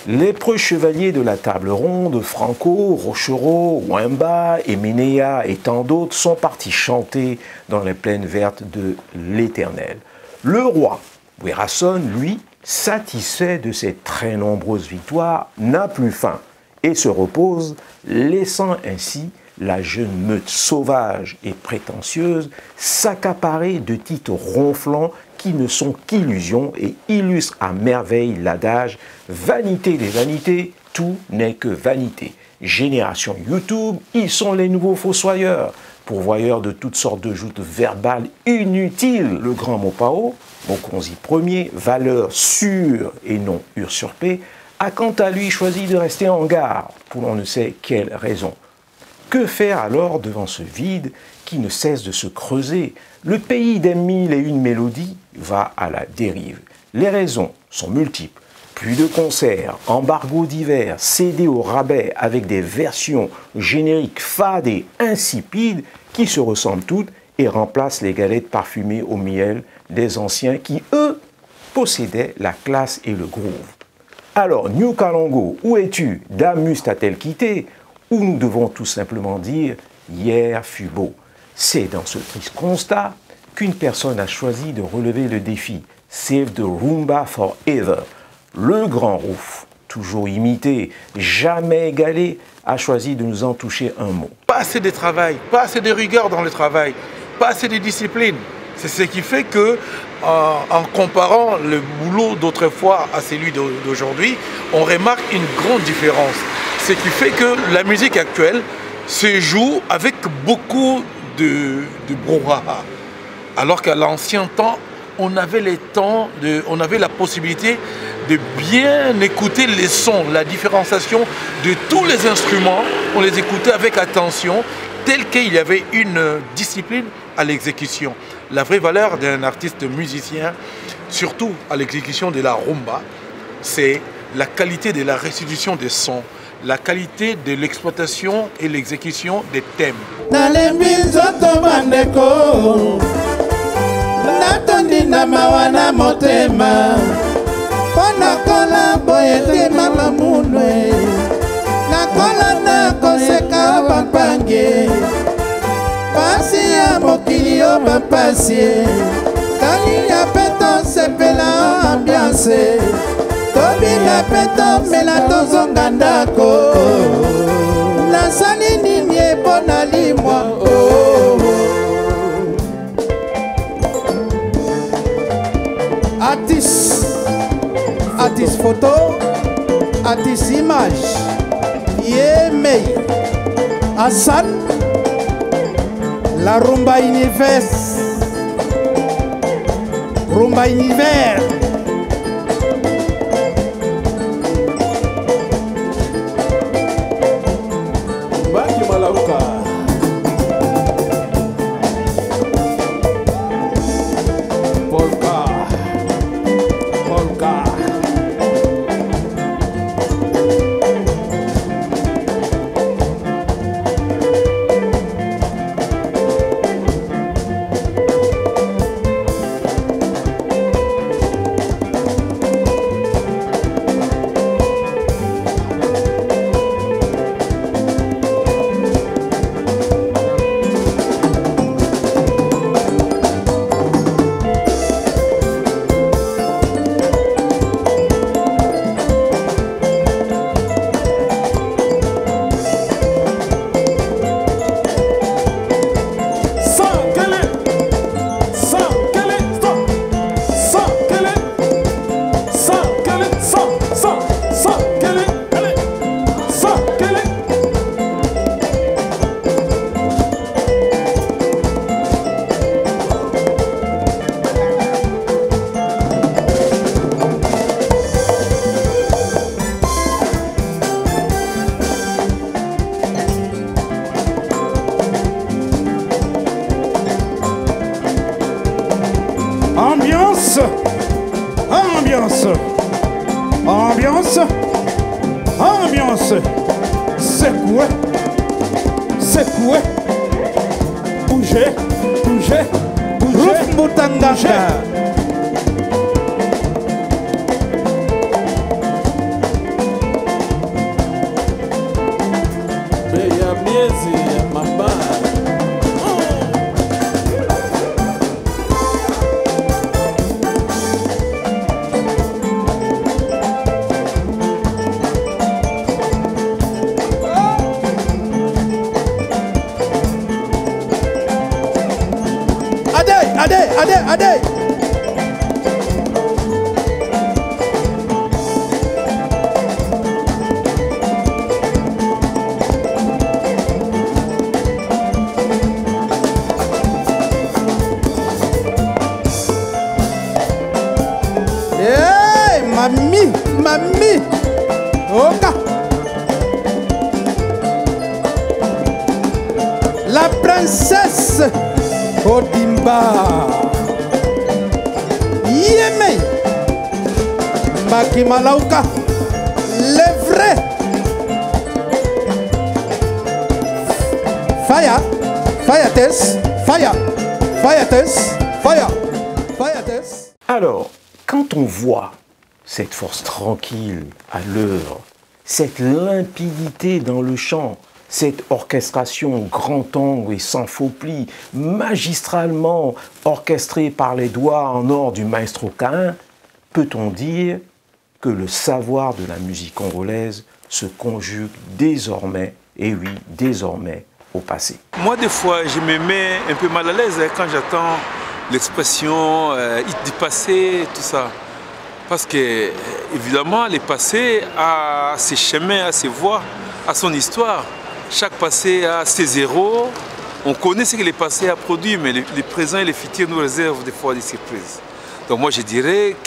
Les preux chevaliers de la table ronde, Franco, Rochereau, Wemba, Eménéa et tant d'autres sont partis chanter dans les plaines vertes de l'Éternel. Le roi, Werason, lui, satisfait de ses très nombreuses victoires, n'a plus faim et se repose, laissant ainsi la jeune meute sauvage et prétentieuse s'accaparer de titres ronflants qui ne sont qu'illusions et illustrent à merveille l'adage « Vanité des vanités, tout n'est que vanité ». Génération YouTube, ils sont les nouveaux fossoyeurs, pourvoyeurs de toutes sortes de joutes verbales inutiles. Le grand Mopao, Mokonzi Ier, valeur sûre et non usurpée, a quant à lui choisi de rester en gare pour on ne sait quelle raison. Que faire alors devant ce vide qui ne cesse de se creuser? Le pays des mille et une mélodies va à la dérive. Les raisons sont multiples. Plus de concerts, embargo divers, CD au rabais avec des versions génériques fades et insipides qui se ressemblent toutes et remplacent les galettes parfumées au miel des anciens qui, eux, possédaient la classe et le groove. Alors, New Kalongo, où es-tu? Damus t'a-t-elle quitté? Ou nous devons tout simplement dire « hier fut beau ». C'est dans ce triste constat qu'une personne a choisi de relever le défi « Save the Rumba Forever ». Le grand Rouf, toujours imité, jamais égalé, a choisi de nous en toucher un mot. Pas assez de travail, pas assez de rigueur dans le travail, pas assez de discipline. C'est ce qui fait que, en comparant le boulot d'autrefois à celui d'aujourd'hui, on remarque une grande différence. Ce qui fait que la musique actuelle se joue avec beaucoup de brouhaha. Alors qu'à l'ancien temps, on avait la possibilité de bien écouter les sons, la différenciation de tous les instruments. On les écoutait avec attention, tel qu'il y avait une discipline à l'exécution. La vraie valeur d'un artiste musicien, surtout à l'exécution de la rumba, c'est la qualité de la restitution des sons, la qualité de l'exploitation et l'exécution des thèmes. Tobinga peto mela tozonga ndako nasali nini epona limwa artiste photo, artiste image, Yemei Hassan, la rumba univers, rumba univers. Ambiance, secouer, bouger, bouger. Nyangezi ya mabaya. Ade! Hey, mamie! Oka! La princesse Odimba! Yémé, Maki Malauka, les vrais. Fire. Alors, quand on voit cette force tranquille à l'œuvre, cette limpidité dans le chant, cette orchestration grand angle et sans faux plis, magistralement orchestrée par les doigts en or du maestro Cain, peut-on dire que le savoir de la musique congolaise se conjugue désormais, et oui, désormais, au passé? Moi, des fois, je me mets un peu mal à l'aise quand j'entends l'expression hit du passé, tout ça. Parce que, évidemment, le passé a ses chemins, a ses voies, a son histoire. Chaque passé a ses héros. On connaît ce que le passé a produit, mais le présent et le futur nous réservent des fois des surprises. Donc moi je dirais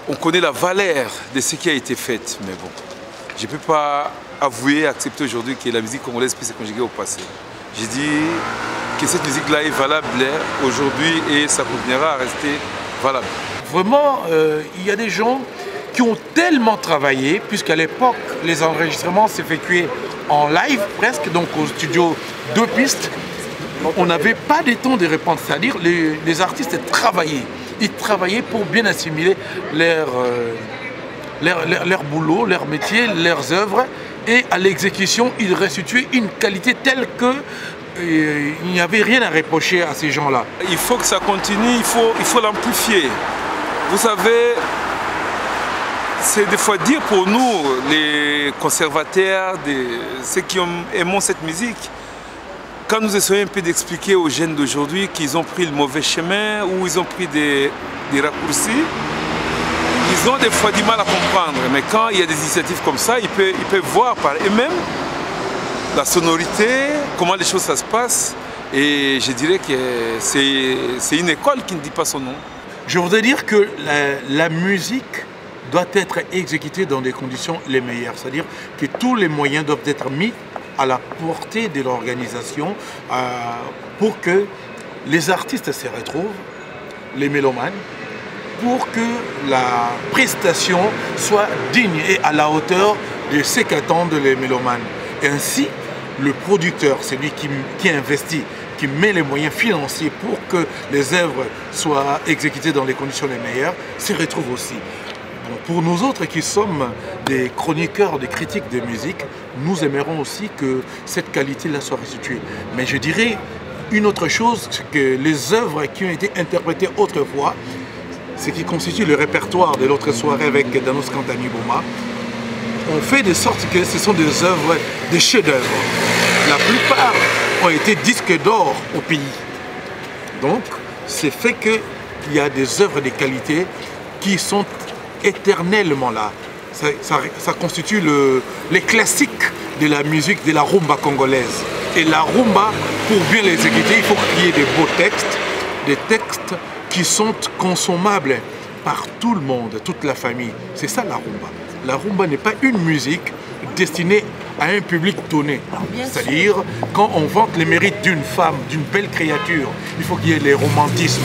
qu'on connaît la valeur de ce qui a été fait. Mais bon, je ne peux pas avouer, accepter aujourd'hui que la musique congolaise puisse se conjuguer au passé. Je dis que cette musique-là est valable aujourd'hui et ça continuera à rester valable. Vraiment, il y a des gens qui ont tellement travaillé, puisqu'à l'époque, les enregistrements s'effectuaient en live presque, donc au studio 2 pistes. On n'avait pas de temps de répondre, c'est-à-dire les artistes travaillaient. Ils travaillaient pour bien assimiler leur boulot, leur métier, leurs œuvres, et à l'exécution, ils restituaient une qualité telle que il n'y avait rien à reprocher à ces gens-là. Il faut que ça continue, il faut l'amplifier. Vous savez, c'est des fois dire pour nous, les conservateurs, ceux qui aiment cette musique, quand nous essayons un peu d'expliquer aux jeunes d'aujourd'hui qu'ils ont pris le mauvais chemin ou ils ont pris des raccourcis, ils ont des fois du mal à comprendre. Mais quand il y a des initiatives comme ça, ils peuvent voir par eux-mêmes la sonorité, comment les choses ça se passe. Et je dirais que c'est une école qui ne dit pas son nom. Je voudrais dire que la musique doit être exécutée dans des conditions les meilleures. C'est-à-dire que tous les moyens doivent être mis à la portée de l'organisation pour que les artistes se retrouvent, les mélomanes, pour que la prestation soit digne et à la hauteur de ce qu'attendent les mélomanes. Et ainsi, le producteur, celui qui investit, qui met les moyens financiers pour que les œuvres soient exécutées dans les conditions les meilleures, se retrouve aussi. Bon, pour nous autres qui sommes des chroniqueurs, des critiques de musique, nous aimerons aussi que cette qualité-là soit restituée. Mais je dirais une autre chose, c'est que les œuvres qui ont été interprétées autrefois, ce qui constitue le répertoire de l'autre soirée avec Danos Kantani Boma, on fait de sorte que ce sont des œuvres, des chefs-d'œuvre. La plupart ont été disques d'or au pays. Donc, c'est fait qu'il y a des œuvres de qualité qui sont éternellement là. Ça constitue les classiques de la musique, de la rumba congolaise. Et la rumba, pour bien l'exécuter, il faut qu'il y ait des beaux textes, des textes qui sont consommables par tout le monde, toute la famille. C'est ça la rumba. La rumba n'est pas une musique destinée à un public donné. C'est-à-dire, quand on vante les mérites d'une femme, d'une belle créature, il faut qu'il y ait les romantismes.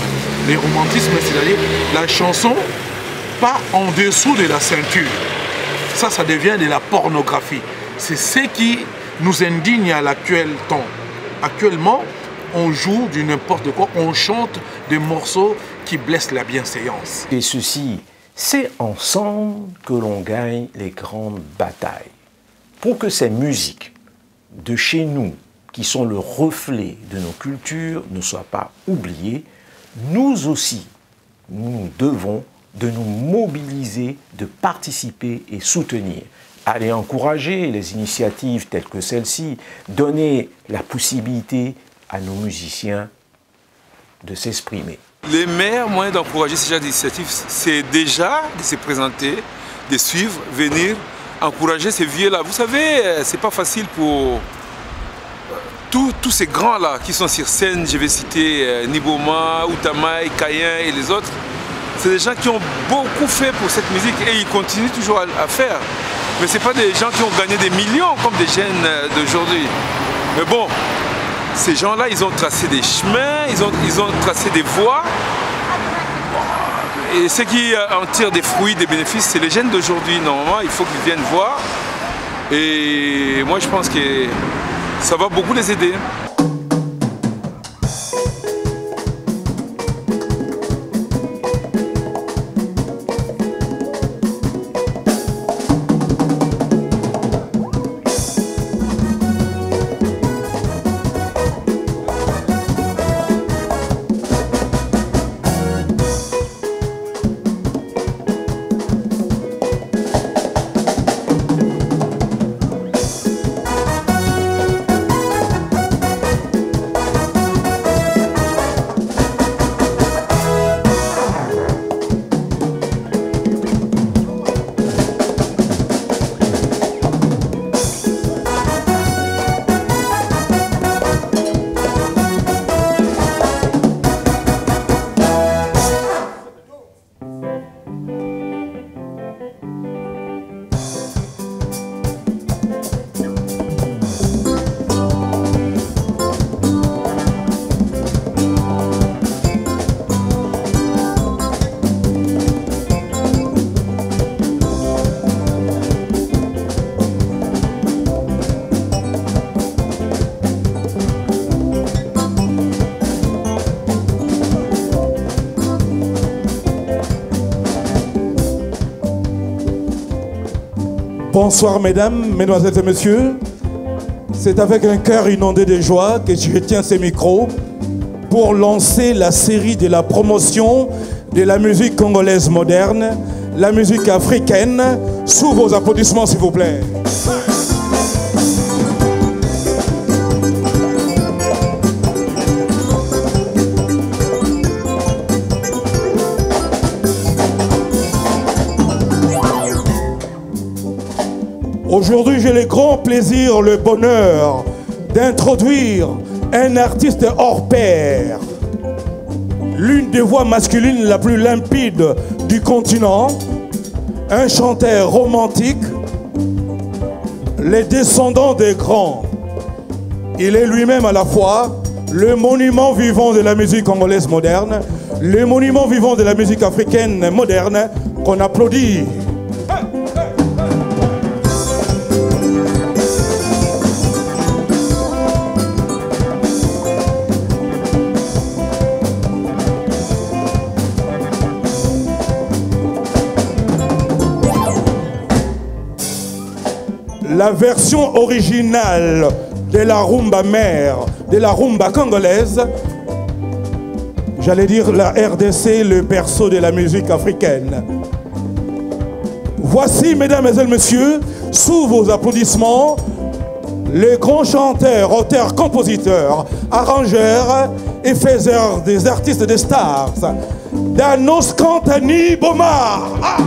Les romantismes, c'est-à-dire la chanson pas en dessous de la ceinture. Ça devient de la pornographie. C'est ce qui nous indigne à l'actuel temps. Actuellement, on joue du n'importe quoi, on chante des morceaux qui blessent la bienséance. Et ceci, c'est ensemble que l'on gagne les grandes batailles. Pour que ces musiques de chez nous, qui sont le reflet de nos cultures, ne soient pas oubliées, nous aussi, nous devons de nous mobiliser, de participer et soutenir. Aller encourager les initiatives telles que celle-ci, donner la possibilité à nos musiciens de s'exprimer. Les meilleurs moyens d'encourager ce genre d'initiative, c'est déjà de se présenter, de suivre, venir, encourager ces vieux-là. Vous savez, c'est pas facile pour tous ces grands-là qui sont sur scène. Je vais citer Niboma, Outamai, Kayen et les autres. C'est des gens qui ont beaucoup fait pour cette musique et ils continuent toujours à faire. Mais ce n'est pas des gens qui ont gagné des millions comme des jeunes d'aujourd'hui. Mais bon, ces gens-là, ils ont tracé des chemins, ils ont tracé des voies. Et ceux qui en tirent des fruits, des bénéfices, c'est les jeunes d'aujourd'hui. Normalement, il faut qu'ils viennent voir. Et moi, je pense que ça va beaucoup les aider. Bonsoir mesdames, mesdemoiselles et messieurs. C'est avec un cœur inondé de joie que je tiens ces micros pour lancer la série de la promotion de la musique congolaise moderne, la musique africaine. Sous vos applaudissements s'il vous plaît. Aujourd'hui, j'ai le grand plaisir, le bonheur d'introduire un artiste hors pair, l'une des voix masculines la plus limpide du continent, un chanteur romantique, les descendants des grands. Il est lui-même à la fois le monument vivant de la musique congolaise moderne, le monument vivant de la musique africaine moderne qu'on applaudit. La version originale de la rumba mère, de la rumba congolaise, j'allais dire la RDC, le berceau de la musique africaine. Voici, mesdames et messieurs, sous vos applaudissements, le grand chanteur, auteur, compositeur, arrangeur et faiseur des artistes des stars, Danos Kantani Boma. Ah!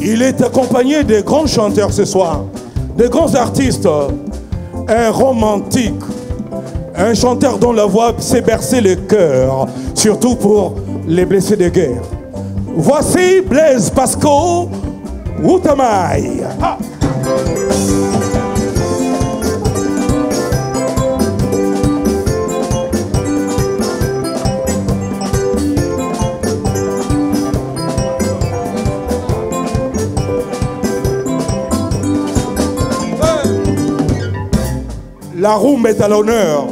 Il est accompagné de grands chanteurs ce soir, de grands artistes, un romantique, un chanteur dont la voix sait bercer le cœur, surtout pour les blessés de guerre. Voici Blaise Pascal Outamai. Ah. La rumba est à l'honneur.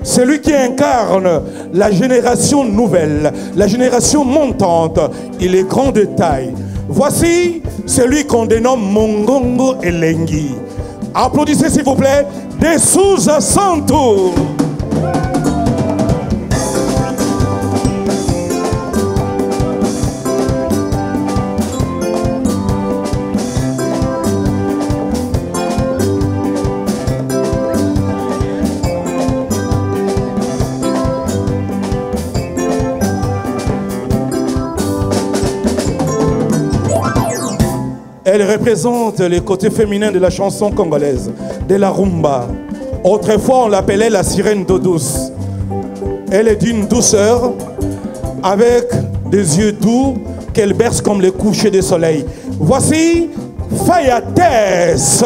Celui qui incarne la génération nouvelle, la génération montante, il est grand de taille. Voici celui qu'on dénomme Mongongo Elengi. Applaudissez s'il vous plaît, De Souza Santo. Elle représente les côtés féminins de la chanson congolaise, de la rumba. Autrefois, on l'appelait la sirène d'eau douce. Elle est d'une douceur, avec des yeux doux, qu'elle berce comme le coucher du soleil. Voici Fayates.